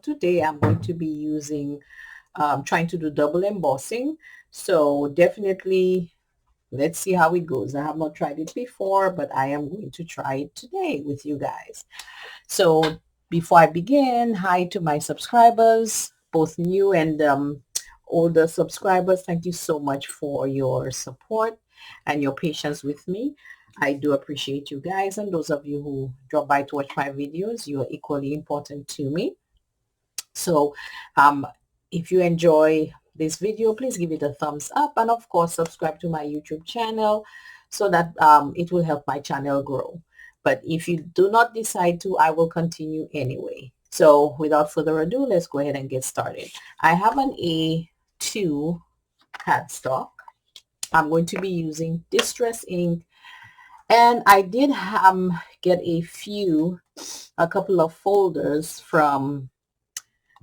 Today I'm going to be using trying to do double embossing, so definitely let's see how it goes. I have not tried it before, but I am going to try it today with you guys. So before I begin, hi to my subscribers, both new and older subscribers. Thank you so much for your support and your patience with me. I do appreciate you guys, and those of you who drop by to watch my videos, you are equally important to me. So if you enjoy this video, please give it a thumbs up, and of course subscribe to my YouTube channel so that it will help my channel grow. But if you do not decide to, I will continue anyway. So without further ado, let's go ahead and get started. I have an A2 cardstock. I'm going to be using Distress ink, and I did get a couple of folders from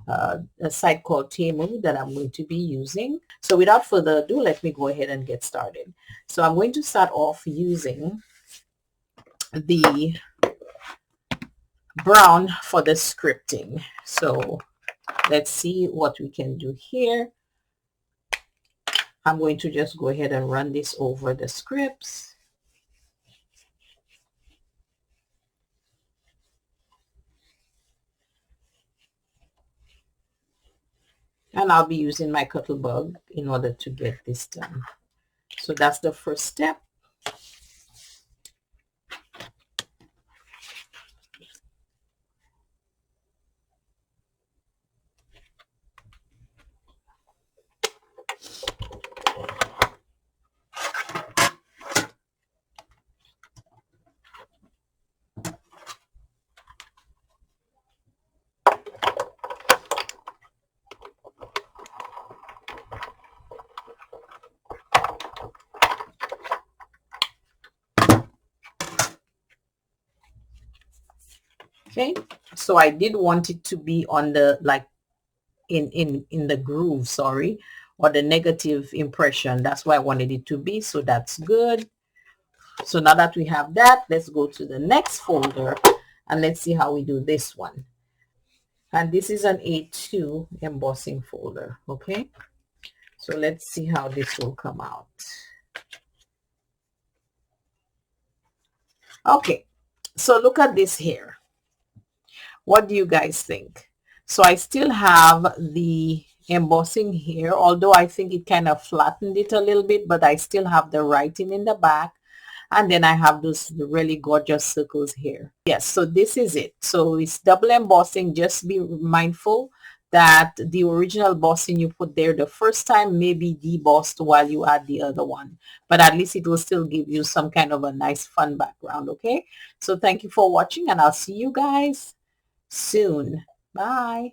a site called Temu that I'm going to be using. So without further ado, let me go ahead and get started. So I'm going to start off using the brown for the scripting. So let's see what we can do here. I'm going to just go ahead and run this over the scripts. And I'll be using my Cuttlebug in order to get this done. So that's the first step. Okay, so I did want it to be on the in the groove, sorry, or the negative impression. That's why I wanted it to be, so that's good. So now that we have that, let's go to the next folder and let's see how we do this one. And this is an A2 embossing folder. Okay, so let's see how this will come out. Okay, so look at this here. What do you guys think? So I still have the embossing here, although I think it kind of flattened it a little bit, but I still have the writing in the back. And then I have those really gorgeous circles here. Yes, so this is it. So it's double embossing. Just be mindful that the original embossing you put there the first time may be debossed while you add the other one. But at least it will still give you some kind of a nice fun background, okay? So thank you for watching, and I'll see you guys soon. Bye.